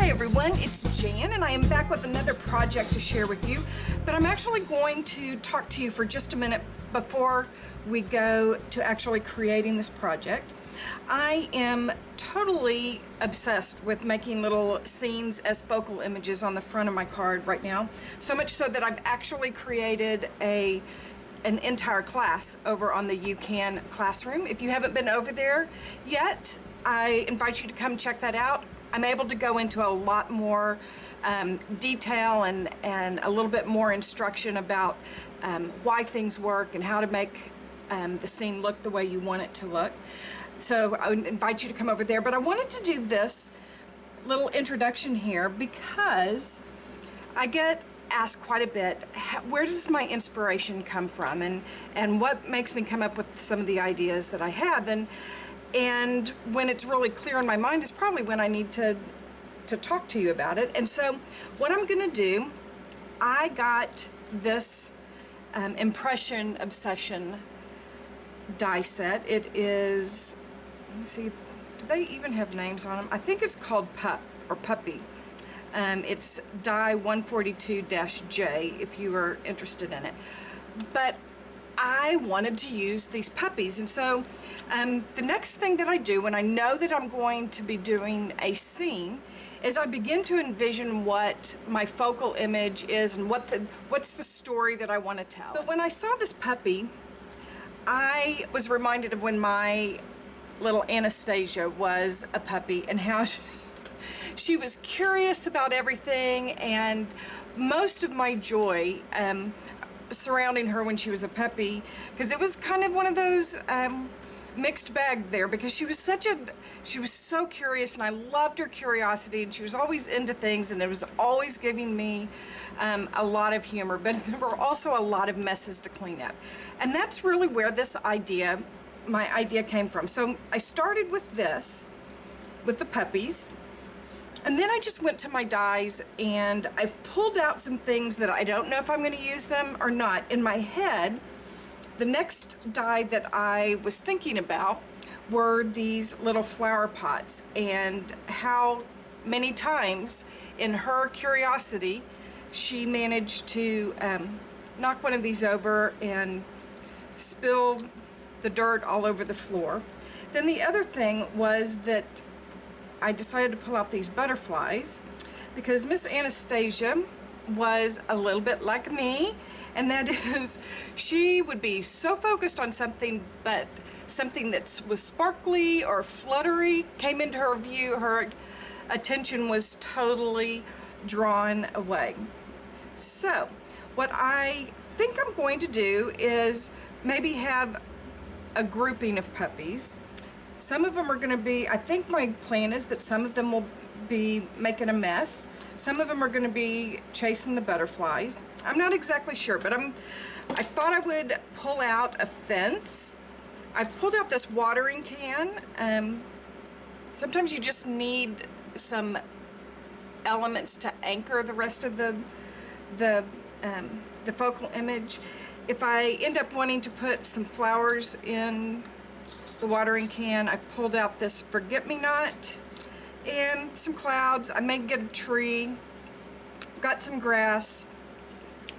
Hi everyone, it's Jan and I am back with another project to share with you, but I'm actually going to talk to you for just a minute before we go to actually creating this project. I am totally obsessed with making little scenes as focal images on the front of my card right now, so much so that I've actually created an entire class over on the UCAN classroom. If you haven't been over there yet, I invite you to come check that out. I'm able to go into a lot more detail and a little bit more instruction about why things work and how to make the scene look the way you want it to look. So I would invite you to come over there. But I wanted to do this little introduction here because I get asked quite a bit, where does my inspiration come from and what makes me come up with some of the ideas that I have. And when it's really clear in my mind is probably when I need to talk to you about it. And so what I'm going to do, I got this Impression Obsession die set. It is, let me see, do they even have names on them? I think it's called Puppy. It's die 142-J if you are interested in it. But I wanted to use these puppies, and so the next thing that I do when I know that I'm going to be doing a scene is I begin to envision what my focal image is and what's the story that I want to tell. But when I saw this puppy, I was reminded of when my little Anastasia was a puppy and how she was curious about everything, and most of my joy surrounding her when she was a puppy, because it was kind of one of those mixed bag there, because she was so curious, and I loved her curiosity, and she was always into things, and it was always giving me a lot of humor, but there were also a lot of messes to clean up. And that's really where my idea came from. So I started with the puppies. And then I just went to my dies and I've pulled out some things that I don't know if I'm going to use them or not. In my head, the next die that I was thinking about were these little flower pots, and how many times in her curiosity she managed to knock one of these over and spill the dirt all over the floor. Then the other thing was that I decided to pull out these butterflies because Miss Anastasia was a little bit like me, and that is, she would be so focused on something, but something that was sparkly or fluttery came into her view, her attention was totally drawn away. So what I think I'm going to do is maybe have a grouping of puppies. Some of them are going to be, I think my plan is that some of them will be making a mess. Some of them are going to be chasing the butterflies. I'm not exactly sure, but I thought I would pull out a fence. I pulled out this watering can. Sometimes you just need some elements to anchor the rest of the focal image. If I end up wanting to put some flowers in the watering can, I've pulled out this forget-me-not and some clouds. I may get a tree, got some grass.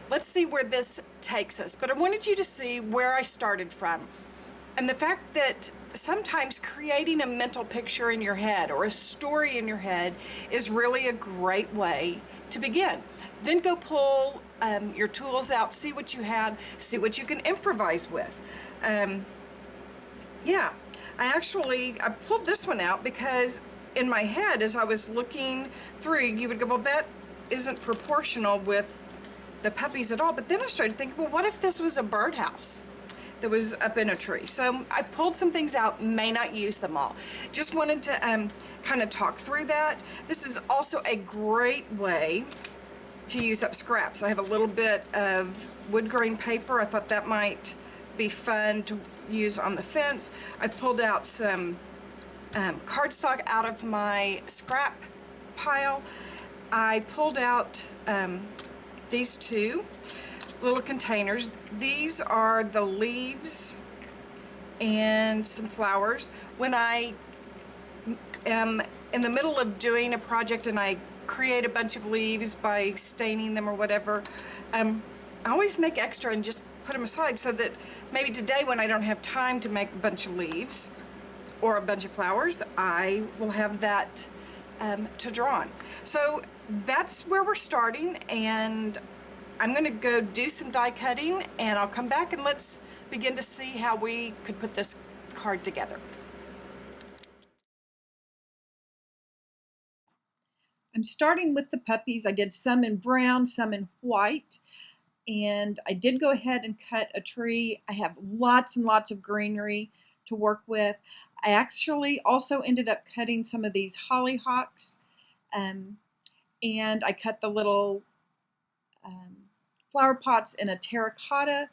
Let's see where this takes us. But I wanted you to see where I started from, and the fact that sometimes creating a mental picture in your head or a story in your head is really a great way to begin. Then go pull your tools out, see what you have, see what you can improvise with. Yeah, I pulled this one out because in my head, as I was looking through, you would go, well, that isn't proportional with the puppies at all. But then I started thinking, well, what if this was a birdhouse that was up in a tree? So I pulled some things out, may not use them all. Just wanted to kind of talk through that. This is also a great way to use up scraps. I have a little bit of wood grain paper. I thought that might be fun to use on the fence. I've pulled out some cardstock out of my scrap pile. I pulled out these two little containers. These are the leaves and some flowers. When I am in the middle of doing a project and I create a bunch of leaves by staining them or whatever, I always make extra and just put them aside so that maybe today when I don't have time to make a bunch of leaves or a bunch of flowers, I will have that to draw on. So that's where we're starting, and I'm going to go do some die cutting, and I'll come back and let's begin to see how we could put this card together. I'm starting with the puppies. I did some in brown, some in white, and I did go ahead and cut a tree. I have lots and lots of greenery to work with. I actually also ended up cutting some of these hollyhocks, and I cut the little flower pots in a terracotta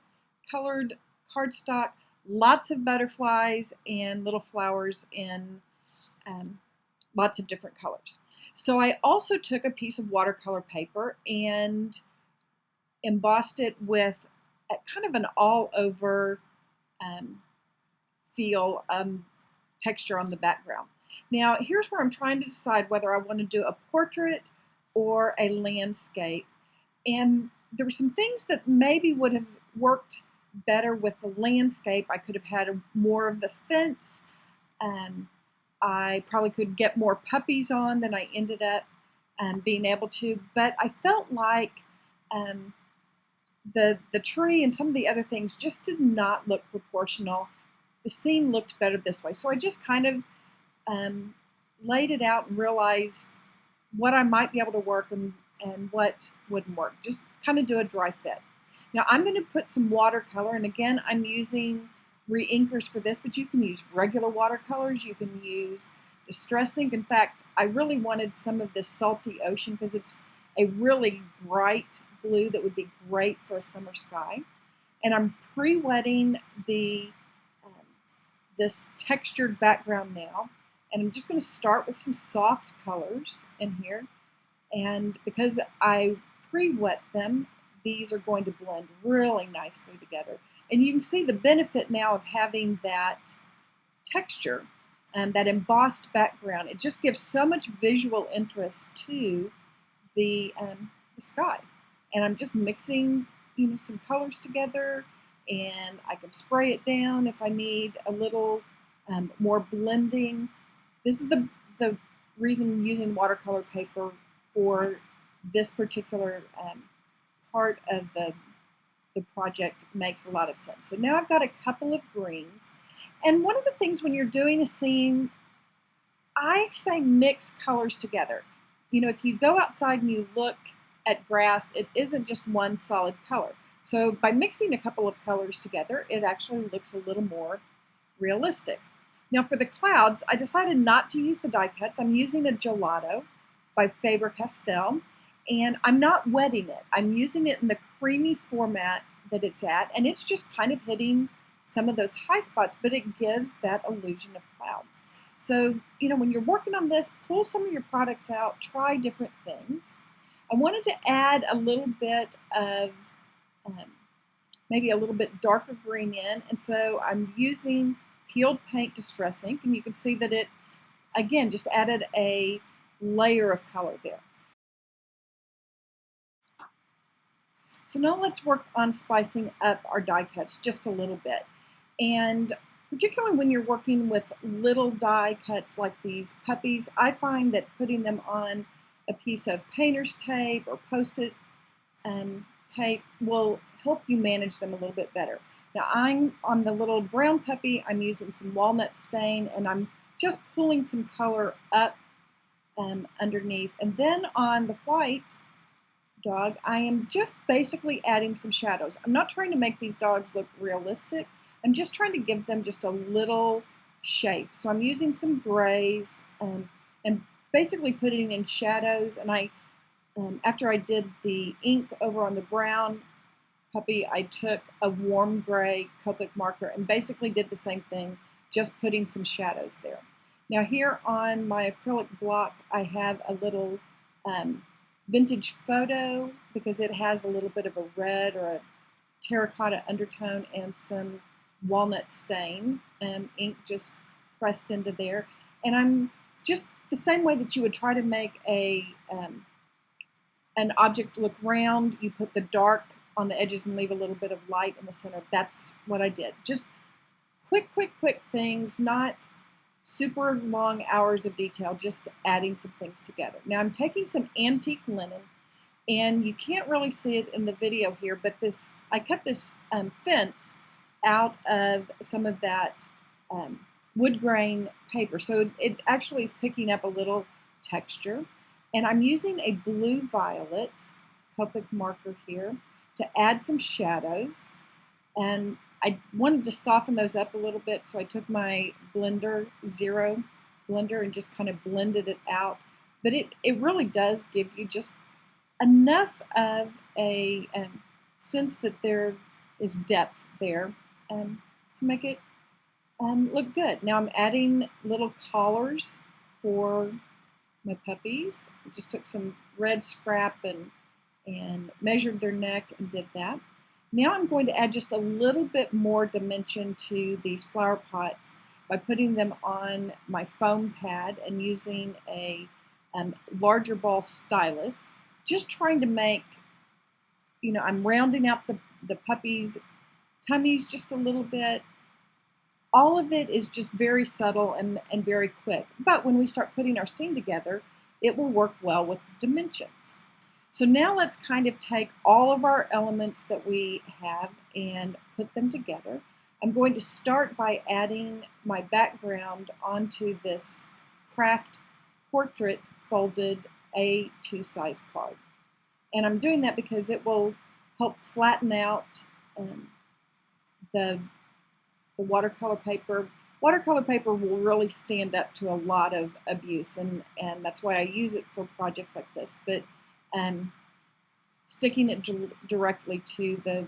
colored cardstock, lots of butterflies and little flowers in lots of different colors. So I also took a piece of watercolor paper and embossed it with a kind of an all-over feel texture on the background. Now here's where I'm trying to decide whether I want to do a portrait or a landscape, and there were some things that maybe would have worked better with the landscape. I could have had more of the fence. I probably could get more puppies on than I ended up being able to, but I felt like the tree and some of the other things just did not look proportional. The scene looked better this way. So I just kind of laid it out and realized what I might be able to work and what wouldn't work. Just kind of do a dry fit. Now I'm going to put some watercolor, and again I'm using re-inkers for this, but you can use regular watercolors, you can use distress ink. In fact, I really wanted some of this salty ocean because it's a really bright blue that would be great for a summer sky. And I'm pre-wetting the this textured background now, and I'm just going to start with some soft colors in here, and because I pre-wet them, these are going to blend really nicely together. And you can see the benefit now of having that texture and that embossed background. It just gives so much visual interest to the sky. And I'm just mixing, some colors together, and I can spray it down if I need a little more blending. This is the reason I'm using watercolor paper for this particular part of the project. Makes a lot of sense. So now I've got a couple of greens, and one of the things when you're doing a scene, I say mix colors together. If you go outside and you look at grass, it isn't just one solid color. So by mixing a couple of colors together, it actually looks a little more realistic. Now for the clouds, I decided not to use the die cuts. I'm using a gelato by Faber-Castell, and I'm not wetting it. I'm using it in the creamy format that it's at, and it's just kind of hitting some of those high spots, but it gives that illusion of clouds. So, when you're working on this, pull some of your products out, try different things. I wanted to add a little bit of maybe a little bit darker green in, and so I'm using peeled paint distress ink, and you can see that it, again, just added a layer of color there. So now let's work on spicing up our die cuts just a little bit. And particularly when you're working with little die cuts like these puppies, I find that putting them on a piece of painter's tape or Post-it tape will help you manage them a little bit better. Now I'm on the little brown puppy, I'm using some walnut stain, and I'm just pulling some color up underneath. And then on the white dog, I am just basically adding some shadows. I'm not trying to make these dogs look realistic. I'm just trying to give them just a little shape. So I'm using some grays and basically putting in shadows. And I, after I did the ink over on the brown puppy, I took a warm gray Copic marker and basically did the same thing, just putting some shadows there. Now here on my acrylic block, I have a little vintage photo because it has a little bit of a red or a terracotta undertone and some walnut stain ink just pressed into there. And I'm just the same way that you would try to make a an object look round, you put the dark on the edges and leave a little bit of light in the center. That's what I did. Just quick things, not super long hours of detail, just adding some things together. Now I'm taking some antique linen, and you can't really see it in the video here, but I cut this fence out of some of that wood grain paper, so it actually is picking up a little texture. And I'm using a blue violet Copic marker here to add some shadows, and I wanted to soften those up a little bit, so I took my Zero blender and just kind of blended it out. But it really does give you just enough of a sense that there is depth there to make it look good. Now I'm adding little collars for my puppies. I just took some red scrap and measured their neck and did that. Now I'm going to add just a little bit more dimension to these flower pots by putting them on my foam pad and using a larger ball stylus. Just trying to make, I'm rounding out the puppies' tummies just a little bit. All of it is just very subtle and very quick. But when we start putting our scene together, it will work well with the dimensions. So now let's kind of take all of our elements that we have and put them together. I'm going to start by adding my background onto this craft portrait folded A2 size card. And I'm doing that because it will help flatten out the watercolor paper. Watercolor paper will really stand up to a lot of abuse, and that's why I use it for projects like this. But sticking it directly to the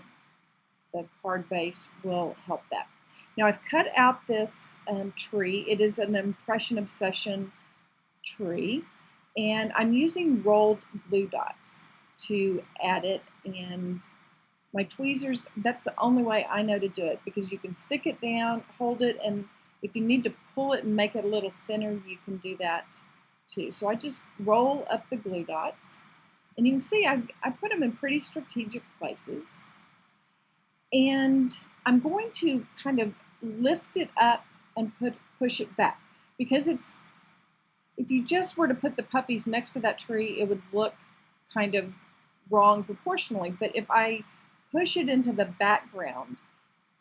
card base will help that. Now I've cut out this tree. It is an Impression Obsession tree, and I'm using rolled glue dots to add it, and my tweezers, that's the only way I know to do it, because you can stick it down, hold it, and if you need to pull it and make it a little thinner, you can do that too. So I just roll up the glue dots, and you can see I put them in pretty strategic places. And I'm going to kind of lift it up and push it back, because if you just were to put the puppies next to that tree, it would look kind of wrong proportionally. But if I push it into the background,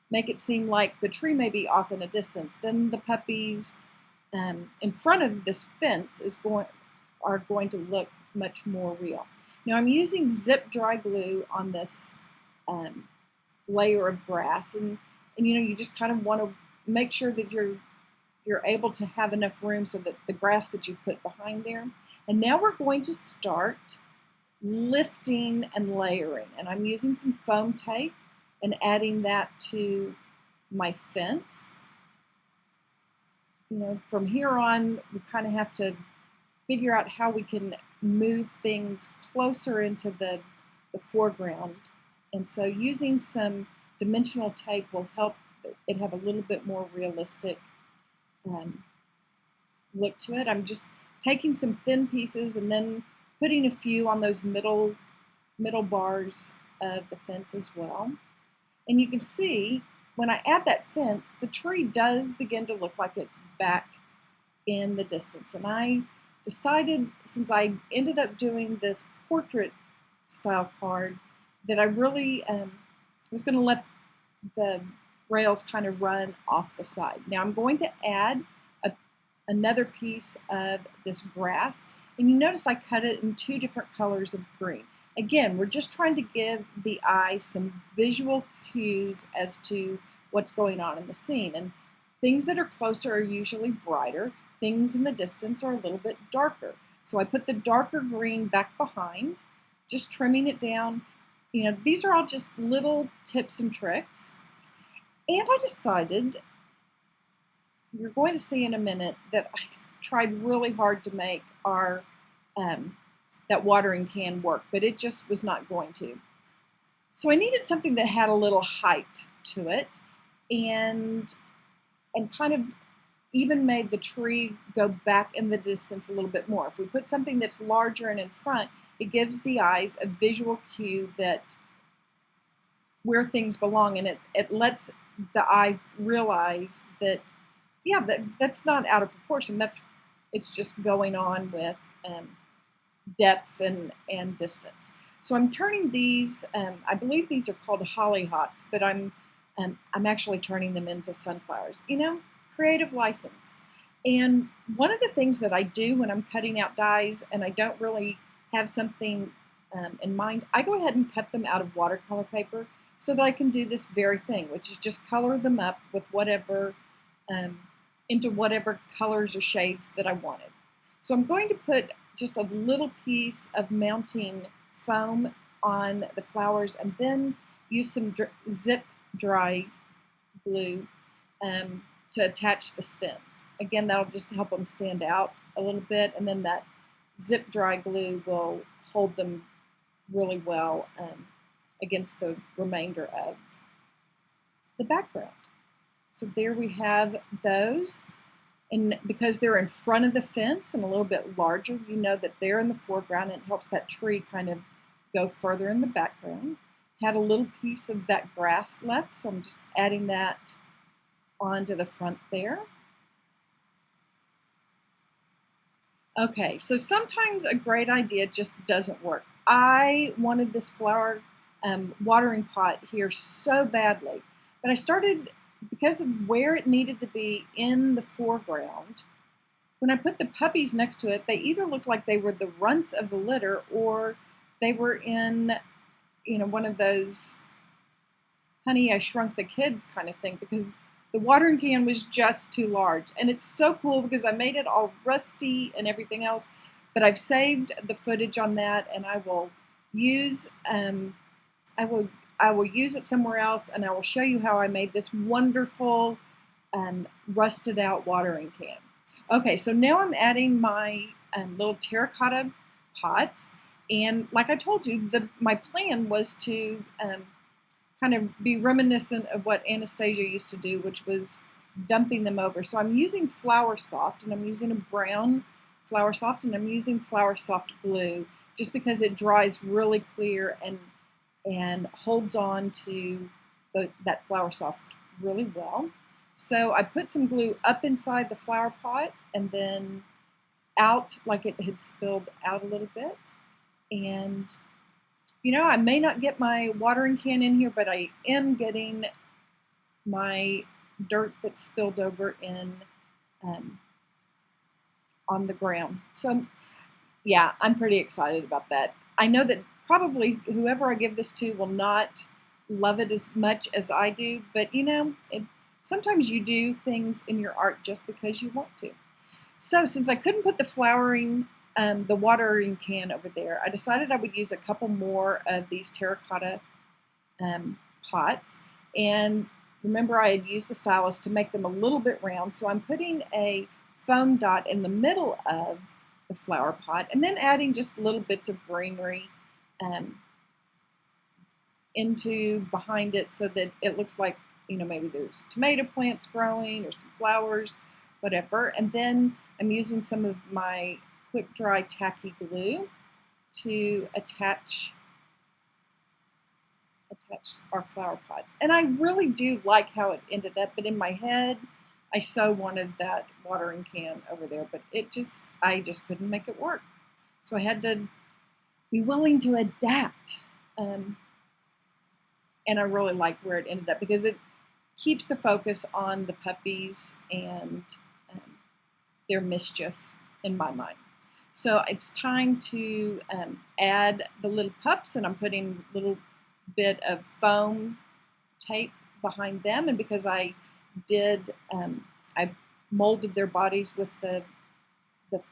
make it seem like the tree may be off in a distance, then the puppies in front of this fence are going to look much more real. Now I'm using zip dry glue on this layer of grass, and you just kind of want to make sure that you're able to have enough room so that the grass that you've put behind there. And now we're going to start lifting and layering, and I'm using some foam tape and adding that to my fence. From here on, we kind of have to figure out how we can move things closer into the foreground. And so using some dimensional tape will help it have a little bit more realistic look to it. I'm just taking some thin pieces and then putting a few on those middle bars of the fence as well. And you can see when I add that fence, the tree does begin to look like it's back in the distance. And I decided, since I ended up doing this portrait style card, that I really was going to let the rails kind of run off the side. Now I'm going to add another piece of this grass, and you noticed I cut it in 2 different colors of green. Again, we're just trying to give the eye some visual cues as to what's going on in the scene. And things that are closer are usually brighter. Things in the distance are a little bit darker. So I put the darker green back behind, just trimming it down. These are all just little tips and tricks. And I decided, you're going to see in a minute, that I tried really hard to make our that watering can work, but it just was not going to. So I needed something that had a little height to it, and kind of even made the tree go back in the distance a little bit more. If we put something that's larger and in front, It gives the eyes a visual cue that where things belong, and it lets the eye realize that, yeah, that's not out of proportion. It's just going on with depth and distance. So I'm turning these, I believe these are called hollyhocks, but I'm actually turning them into sunflowers. You know, creative license. And one of the things that I do when I'm cutting out dies and I don't really have something in mind, I go ahead and cut them out of watercolor paper so that I can do this very thing, which is just color them up with whatever, into whatever colors or shades that I wanted. So I'm going to put just a little piece of mounting foam on the flowers and then use some zip dry glue to attach the stems. Again, that'll just help them stand out a little bit, and then that zip dry glue will hold them really well against the remainder of the background. So there we have those. And because they're in front of the fence and a little bit larger, you know that they're in the foreground, and it helps that tree kind of go further in the background. Had a little piece of that grass left, so I'm just adding that onto the front there. Okay, so sometimes a great idea just doesn't work. I wanted this flower watering pot here so badly, but I started, because of where it needed to be in the foreground, when I put the puppies next to it, they either looked like they were the runts of the litter or they were in, you know, one of those Honey, I Shrunk the Kids kind of thing, because the watering can was just too large. And it's so cool because I made it all rusty and everything else, but I've saved the footage on that, and I will use I will use it somewhere else, and I will show you how I made this wonderful rusted out watering can. Okay, so now I'm adding my little terracotta pots, and like I told you, my plan was to kind of be reminiscent of what Anastasia used to do, which was dumping them over. So I'm using Flower Soft, and I'm using a brown Flower Soft, and I'm using Flower Soft glue just because it dries really clear and holds on to that Flower Soft really well. So I put some glue up inside the flower pot and then out, like it had spilled out a little bit. And you know, I may not get my watering can in here, but I am getting my dirt that spilled over in on the ground. So yeah, I'm pretty excited about that. I know that probably whoever I give this to will not love it as much as I do, but you know, sometimes you do things in your art just because you want to. So since I couldn't put the watering can over there, I decided I would use a couple more of these terracotta pots. And remember, I had used the stylus to make them a little bit round, so I'm putting a foam dot in the middle of the flower pot and then adding just little bits of greenery into behind it so that it looks like, you know, maybe there's tomato plants growing or some flowers, whatever. And then I'm using some of my quick dry tacky glue to attach our flower pots. And I really do like how it ended up, but in my head I so wanted that watering can over there, but I just couldn't make it work. So I had to be willing to adapt. And I really like where it ended up because it keeps the focus on the puppies and their mischief in my mind. So it's time to add the little pups, and I'm putting a little bit of foam tape behind them. And because I molded their bodies with the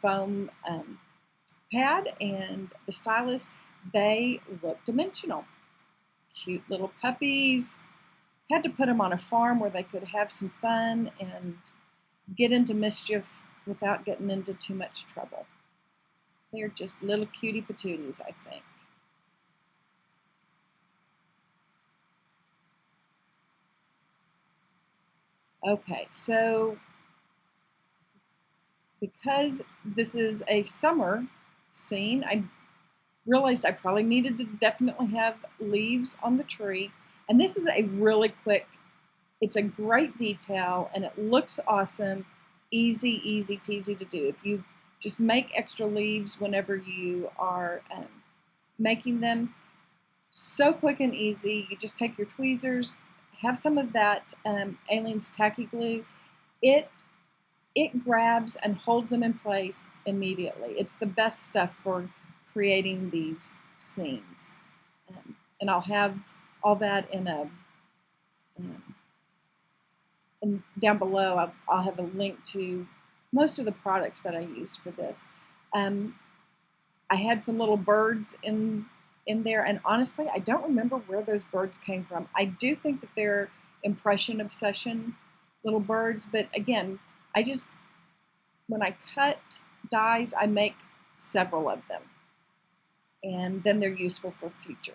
foam pad and the stylus, they look dimensional. Cute little puppies. Had to put them on a farm where they could have some fun and get into mischief without getting into too much trouble. They're just little cutie patooties, I think. Okay, so because this is a summer scene, I realized I probably needed to definitely have leaves on the tree. And this is a really quick, it's a great detail and it looks awesome. Easy, easy peasy to do. If you just make extra leaves whenever you are making them, so quick and easy. You just take your tweezers, have some of that Alien's tacky glue. It grabs and holds them in place immediately. It's the best stuff for creating these scenes. And I'll have all that in a and down below. I'll have a link to most of the products that I used for this. I had some little birds in there, and honestly, I don't remember where those birds came from. I do think that they're Impression Obsession little birds, but again, when I cut dies, I make several of them, and then they're useful for future.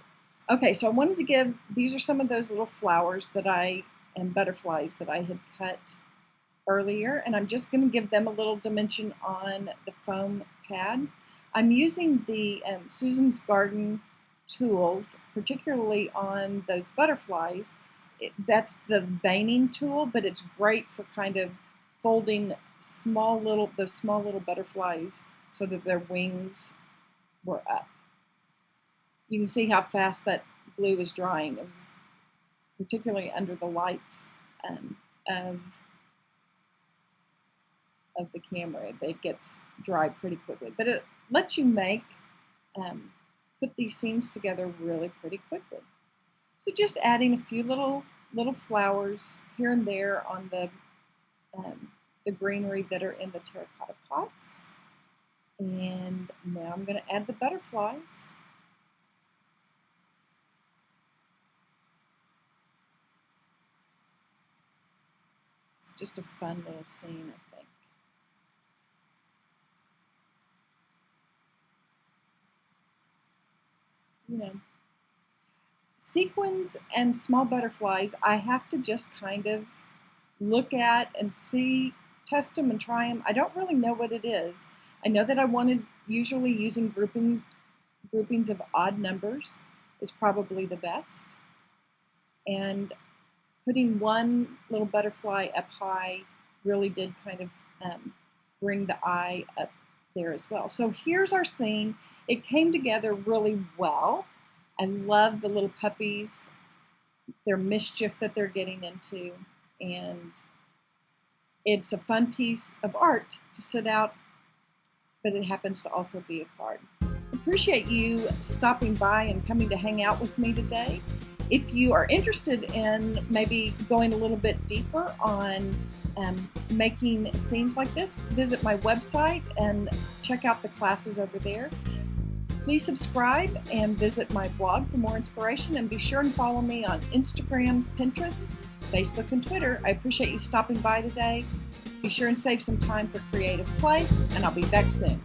Okay, so I wanted to give, these are some of those little flowers and butterflies that I had cut earlier, and I'm just going to give them a little dimension on the foam pad. I'm using the Susan's Garden tools, particularly on those butterflies. That's the veining tool, but it's great for kind of folding those small little butterflies so that their wings were up. You can see how fast that glue is drying. It was particularly under the lights of the camera. It gets dry pretty quickly, but it lets you put these scenes together really pretty quickly. So just adding a few little flowers here and there on the greenery that are in the terracotta pots. And now I'm going to add the butterflies. It's just a fun little scene, I think. You know, sequins and small butterflies, I have to just kind of look at and see, test them and try them. I don't really know what it is. I know that I wanted, usually using groupings of odd numbers is probably the best. And putting one little butterfly up high really did kind of bring the eye up there as well. So here's our scene. It came together really well. I love the little puppies, their mischief that they're getting into, and it's a fun piece of art to sit out, but it happens to also be a card. Appreciate you stopping by and coming to hang out with me today. If you are interested in maybe going a little bit deeper on making scenes like this, visit my website and check out the classes over there. Please subscribe and visit my blog for more inspiration, and be sure and follow me on Instagram, Pinterest, Facebook, and Twitter. I appreciate you stopping by today. Be sure and save some time for creative play, and I'll be back soon.